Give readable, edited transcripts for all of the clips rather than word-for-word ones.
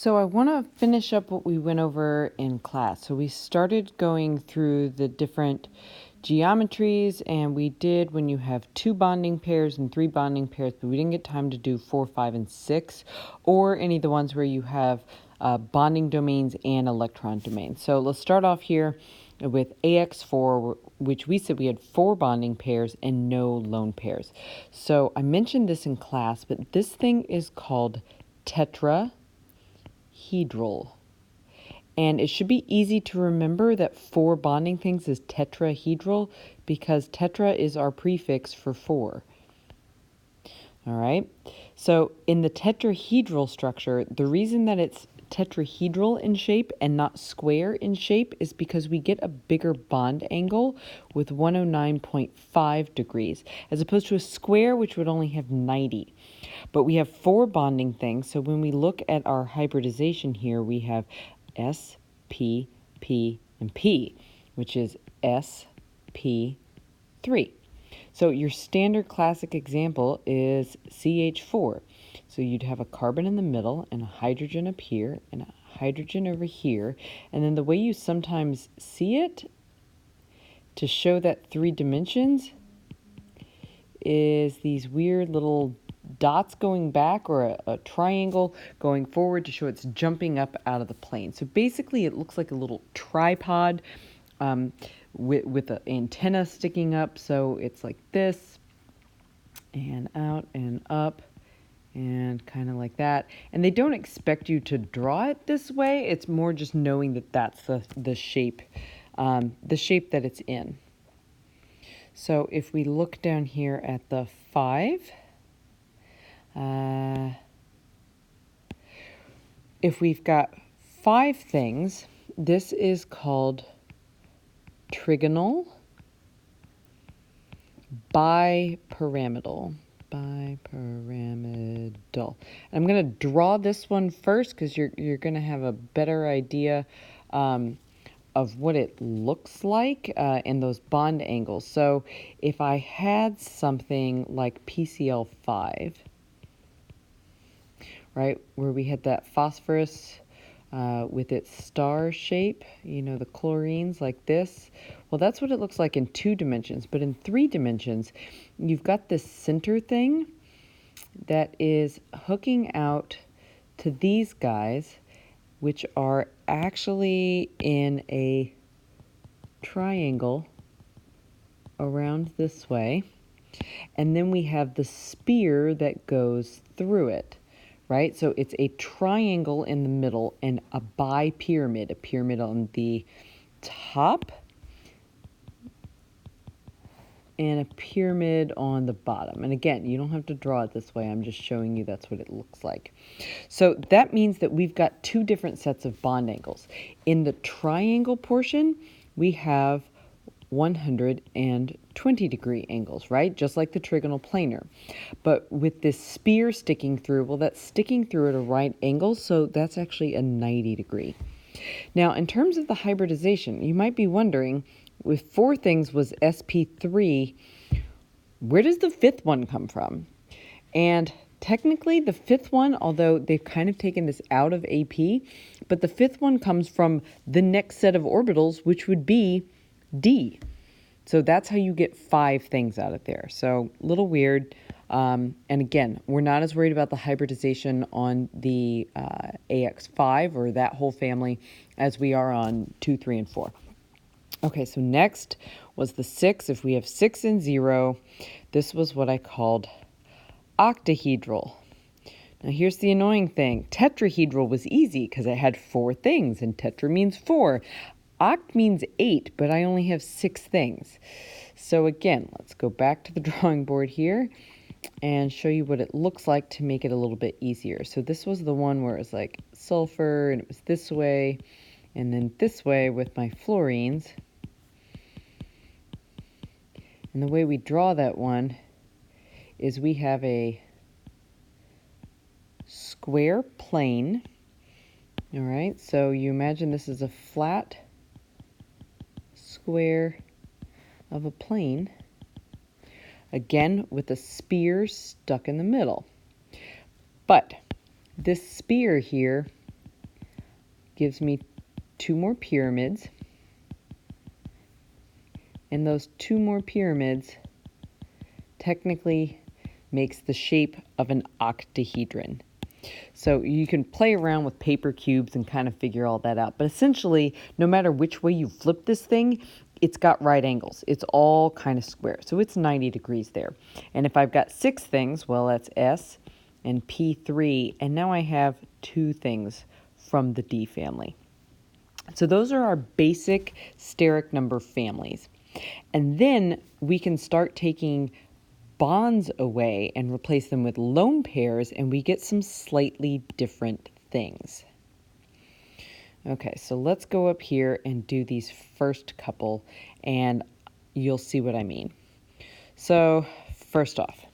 So I want to finish up what we went over in class. So we started going through the different geometries, and we did when you have 2 bonding pairs and 3 bonding pairs, but we didn't get time to do 4, 5, and 6, or any of the ones where you have bonding domains and electron domains. So let's start off here with AX4, which we said we had 4 bonding pairs and no lone pairs. So I mentioned this in class, but this thing is called tetrahedral. And it should be easy to remember that 4 bonding things is tetrahedral because tetra is our prefix for 4. All right. So in the tetrahedral structure, the reason that it's tetrahedral in shape and not square in shape is because we get a bigger bond angle with 109.5 degrees as opposed to a square which would only have 90. But we have 4 bonding things, so when we look at our hybridization here, we have S, P, P, and P, which is sp3. So your standard classic example is CH4. So you'd have a carbon in the middle and a hydrogen up here and a hydrogen over here. And then the way you sometimes see it to show that 3 dimensions is these weird little dots going back or a triangle going forward to show it's jumping up out of the plane. So basically it looks like a little tripod with an antenna sticking up. So it's like this and out and up and kind of like that. And they don't expect you to draw it this way. It's more just knowing that that's the shape that it's in. So if we look down here at the 5, if we've got 5 things, this is called trigonal bipyramidal. Bipyramidal. I'm going to draw this one first because you're going to have a better idea of what it looks like in those bond angles. So if I had something like PCl5, right, where we had that phosphorus with its star shape, you know, the chlorines like this. Well, that's what it looks like in 2 dimensions. But in 3 dimensions, you've got this center thing that is hooking out to these guys, which are actually in a triangle around this way. And then we have the spear that goes through it. Right? So it's a triangle in the middle and a bipyramid, a pyramid on the top and a pyramid on the bottom. And again, you don't have to draw it this way. I'm just showing you that's what it looks like. So that means that we've got 2 different sets of bond angles. In the triangle portion, we have 120 degree angles, right? Just like the trigonal planar. But with this spear sticking through, well, that's sticking through at a right angle, so that's actually a 90 degree. Now, in terms of the hybridization, you might be wondering, with 4 things was sp3, where does the 5th one come from? And technically, the 5th one, although they've kind of taken this out of AP, but the 5th one comes from the next set of orbitals, which would be D. So that's how you get 5 things out of there. So a little weird. And again, we're not as worried about the hybridization on the AX5 or that whole family as we are on 2, 3, and 4. Okay, so next was the 6. If we have 6 and 0, this was what I called octahedral. Now here's the annoying thing. Tetrahedral was easy because it had 4 things, and tetra means 4. Oct means 8, but I only have 6 things. So again, let's go back to the drawing board here and show you what it looks like to make it a little bit easier. So this was the one where it was like sulfur, and it was this way, and then this way with my fluorines. And the way we draw that one is we have a square plane. All right, so you imagine this is a flat square of a plane, again with a spear stuck in the middle. But this spear here gives me 2 more pyramids. And those 2 more pyramids technically makes the shape of an octahedron. So you can play around with paper cubes and kind of figure all that out. But essentially, no matter which way you flip this thing, it's got right angles. It's all kind of square. So it's 90 degrees there. And if I've got 6 things, well, that's S and P3. And now I have 2 things from the D family. So those are our basic steric number families. And then we can start taking bonds away and replace them with lone pairs, and we get some slightly different things. Okay, so let's go up here and do these first couple, and you'll see what I mean. So first off,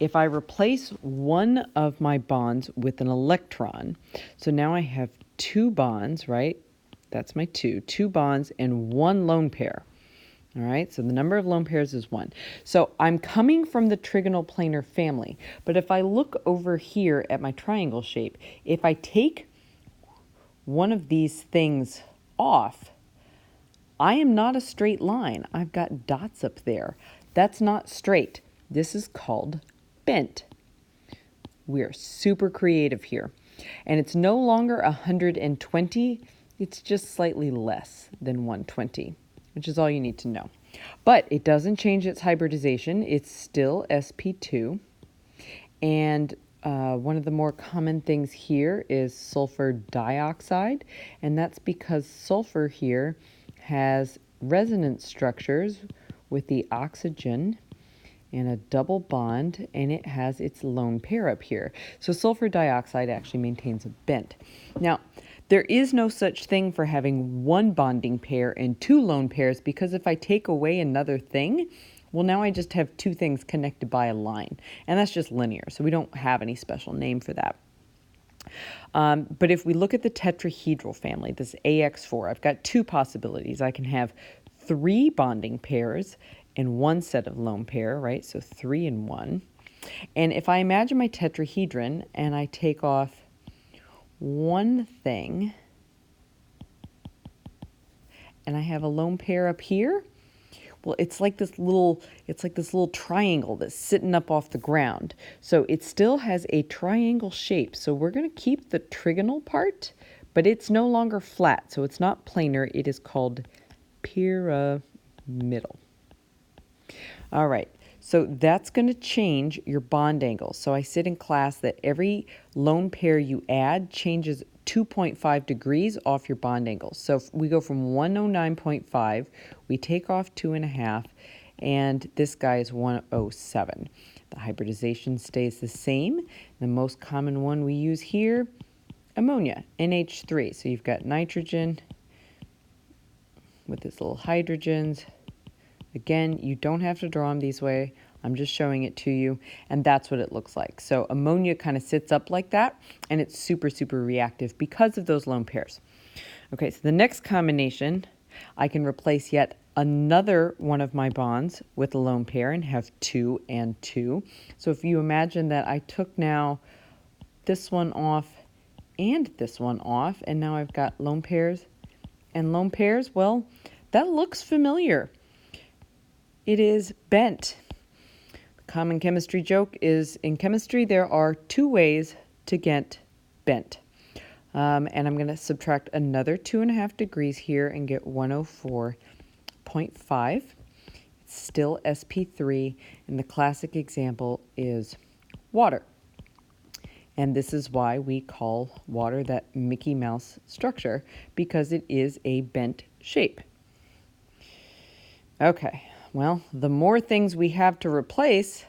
if I replace one of my bonds with an electron, so now I have 2 bonds, right? That's my 2 bonds and 1 lone pair. All right, so the number of lone pairs is 1. So I'm coming from the trigonal planar family, but if I look over here at my triangle shape, if I take one of these things off, I am not a straight line. I've got dots up there. That's not straight. This is called bent. We're super creative here. And it's no longer 120, it's just slightly less than 120. Which is all you need to know. But it doesn't change its hybridization. It's still sp2. And one of the more common things here is sulfur dioxide. And that's because sulfur here has resonance structures with the oxygen and a double bond, and it has its lone pair up here. So sulfur dioxide actually maintains a bent. Now, there is no such thing for having 1 bonding pair and 2 lone pairs, because if I take away another thing, well, now I just have 2 things connected by a line, and that's just linear, so we don't have any special name for that. But if we look at the tetrahedral family, this AX4, I've got 2 possibilities. I can have 3 bonding pairs and 1 set of lone pair, right? So 3 and 1. And if I imagine my tetrahedron and I take off 1 thing and I have a lone pair up here, well, it's like this little triangle that's sitting up off the ground. So it still has a triangle shape. So we're going to keep the trigonal part, but it's no longer flat. So it's not planar. It is called pyramidal. All right, so that's going to change your bond angle. So I said in class that every lone pair you add changes 2.5 degrees off your bond angle. So if we go from 109.5, we take off 2.5, and this guy is 107. The hybridization stays the same. The most common one we use here, ammonia, Nh3. So you've got nitrogen with its little hydrogens. Again, you don't have to draw them these way. I'm just showing it to you, and that's what it looks like. So ammonia kind of sits up like that, and it's super, super reactive because of those lone pairs. Okay, so the next combination, I can replace yet another one of my bonds with a lone pair and have 2 and 2. So if you imagine that I took now this one off and this one off, and now I've got lone pairs and lone pairs, well, that looks familiar. It is bent. The common chemistry joke is in chemistry there are 2 ways to get bent. And I'm going to subtract another 2.5 degrees here and get 104.5. It's still sp3, and the classic example is water. And this is why we call water that Mickey Mouse structure, because it is a bent shape. Okay. Well, the more things we have to replace,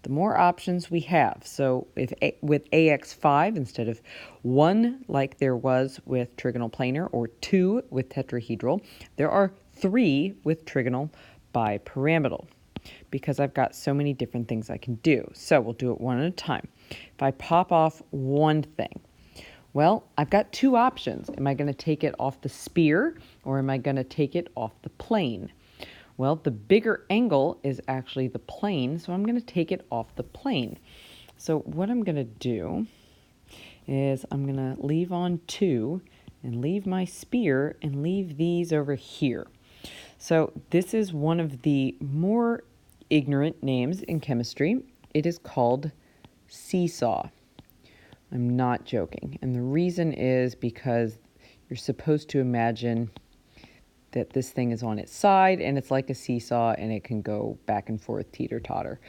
the more options we have. So with AX5, instead of 1 like there was with trigonal planar or 2 with tetrahedral, there are 3 with trigonal bipyramidal, because I've got so many different things I can do. So we'll do it one at a time. If I pop off 1 thing, well, I've got 2 options. Am I going to take it off the sphere, or am I going to take it off the plane? Well, the bigger angle is actually the plane, so I'm going to take it off the plane. So what I'm going to do is I'm going to leave on 2 and leave my spear and leave these over here. So this is one of the more ignorant names in chemistry. It is called seesaw. I'm not joking. And the reason is because you're supposed to imagine that this thing is on its side and it's like a seesaw and it can go back and forth, teeter-totter.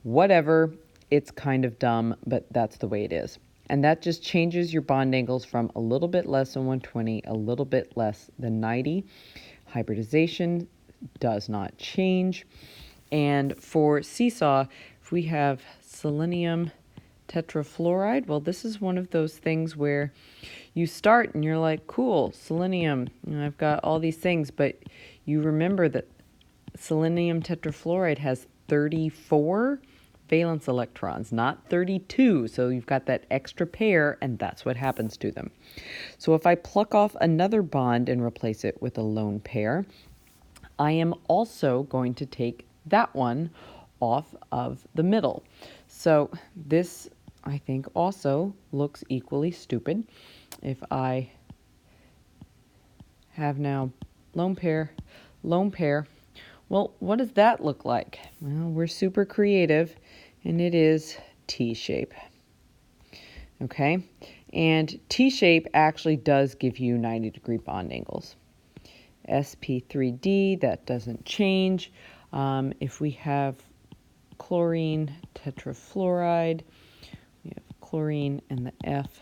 Whatever, it's kind of dumb, but that's the way it is. And that just changes your bond angles from a little bit less than 120, a little bit less than 90. Hybridization does not change. And for seesaw, if we have selenium tetrafluoride, well, this is one of those things where you start and you're like, cool, selenium, I've got all these things, but you remember that selenium tetrafluoride has 34 valence electrons, not 32. So you've got that extra pair, and that's what happens to them. So if I pluck off another bond and replace it with a lone pair, I am also going to take that one off of the middle. So this, I think, also looks equally stupid. If I have now lone pair, well, what does that look like? Well, we're super creative, and it is T-shape. Okay, and T-shape actually does give you 90-degree bond angles. sp3d, that doesn't change. If we have chlorine tetrafluoride, we have chlorine and the F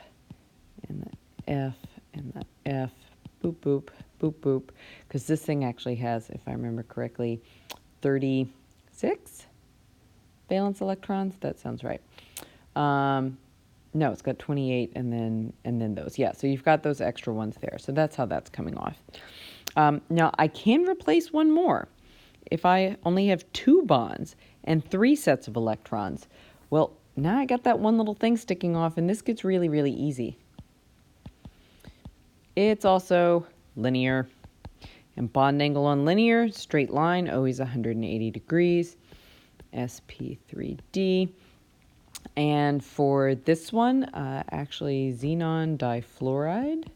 and the F and the F, boop, boop, boop, boop, because this thing actually has, if I remember correctly, 36 valence electrons. That sounds right. No, it's got 28 and then those. Yeah, so you've got those extra ones there. So that's how that's coming off. Now, I can replace one more. If I only have 2 bonds and 3 sets of electrons, well, now I got that one little thing sticking off, and this gets really, really easy. It's also linear. And bond angle on linear, straight line, always 180 degrees. sp3d. And for this one, actually xenon difluoride,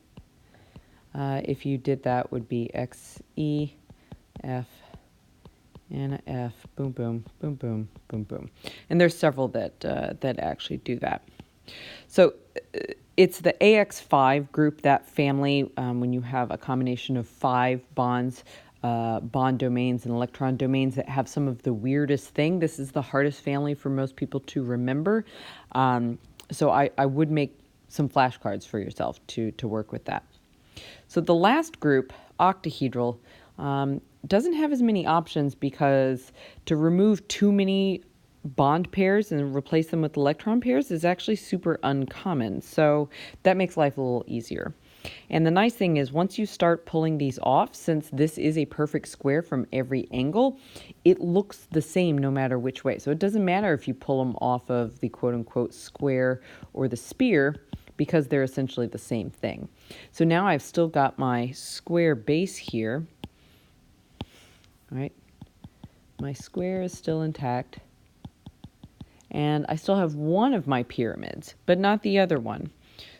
if you did that, would be XE, F, and a F, boom, boom, boom, boom, boom, boom. And there's several that actually do that. So it's the AX5 group, that family, when you have a combination of 5 bonds, bond domains and electron domains that have some of the weirdest thing. This is the hardest family for most people to remember. So I would make some flashcards for yourself to work with that. So the last group, octahedral, doesn't have as many options because to remove too many bond pairs and replace them with electron pairs is actually super uncommon. So that makes life a little easier. And the nice thing is once you start pulling these off, since this is a perfect square from every angle, it looks the same no matter which way. So it doesn't matter if you pull them off of the quote-unquote square or the spear, because they're essentially the same thing. So now I've still got my square base here. All right, my square is still intact. And I still have one of my pyramids, but not the other one.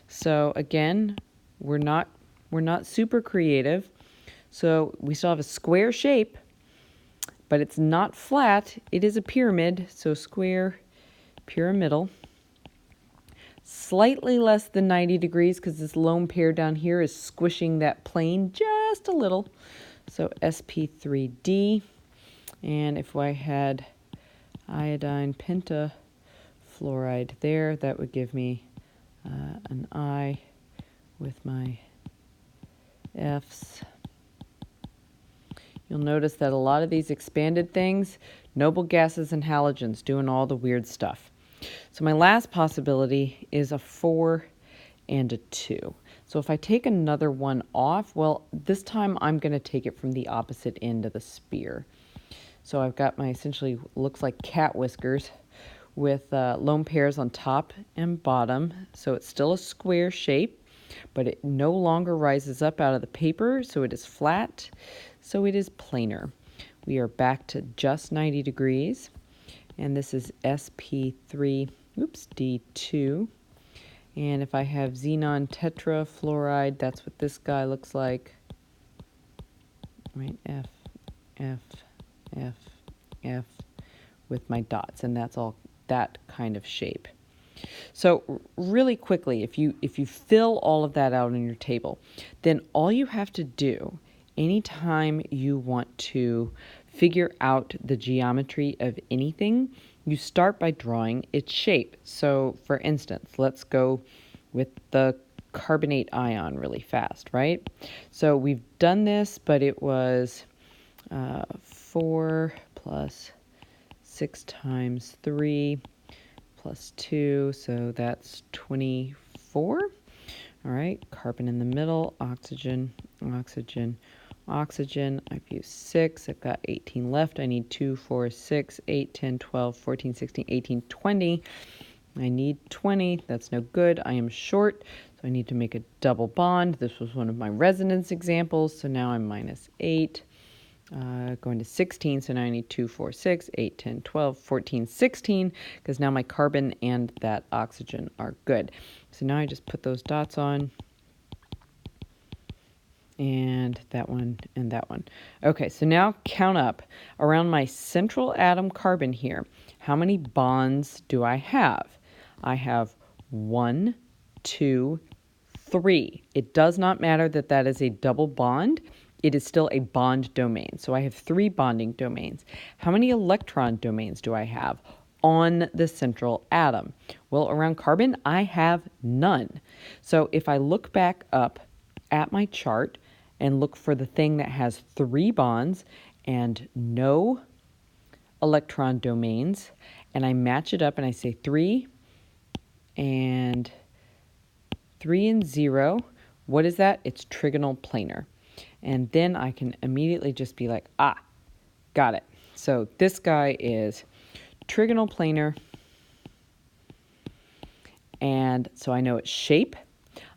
So again, we're not super creative. So we still have a square shape, but it's not flat. It is a pyramid, so square, pyramidal. Slightly less than 90 degrees because this lone pair down here is squishing that plane just a little. So sp3d. And if I had iodine pentafluoride there, that would give me an I with my Fs. You'll notice that a lot of these expanded things, noble gases and halogens doing all the weird stuff. So my last possibility is a 4 and a 2. So if I take another one off, well, this time I'm going to take it from the opposite end of the spear. So I've got my essentially looks like cat whiskers with lone pairs on top and bottom. So it's still a square shape, but it no longer rises up out of the paper, so it is flat, so it is planar. We are back to just 90 degrees, and this is sp3, D2, And if I have xenon tetrafluoride, that's what this guy looks like. Right, F, F, F, F, with my dots, and that's all that kind of shape. So really quickly, if you fill all of that out on your table, then all you have to do anytime you want to figure out the geometry of anything, you start by drawing its shape. So for instance, let's go with the carbonate ion really fast, right? So we've done this, but it was 4 plus 6 times 3 plus 2, so that's 24. All right, carbon in the middle, oxygen, oxygen, oxygen. I've used 6. I've got 18 left. I need 2, 4, 6, 8, 10, 12, 14, 16, 18, 20. I need 20. That's no good. I am short, so I need to make a double bond. This was one of my resonance examples, so now I'm minus 8. Going to 16, so now I need 2, 4, 6, 8, 10, 12, 14, 16, because now my carbon and that oxygen are good. So now I just put those dots on, and that one, and that one. Okay, so now count up around my central atom carbon here. How many bonds do I have? I have 1, 2, 3. It does not matter that that is a double bond. It is still a bond domain. So I have 3 bonding domains. How many electron domains do I have on the central atom? Well, around carbon, I have none. So if I look back up at my chart and look for the thing that has 3 bonds and no electron domains, and I match it up and I say 3 and 0, what is that? It's trigonal planar. And then I can immediately just be like, ah, got it. So this guy is trigonal planar. And so I know its shape,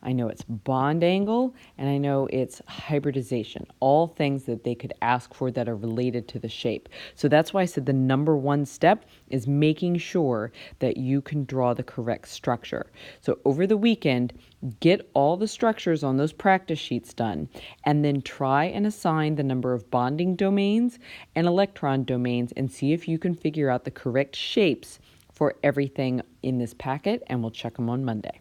I know its bond angle, and I know its hybridization, all things that they could ask for that are related to the shape. So that's why I said the number 1 step is making sure that you can draw the correct structure. So over the weekend, get all the structures on those practice sheets done, and then try and assign the number of bonding domains and electron domains and see if you can figure out the correct shapes for everything in this packet, and we'll check them on Monday.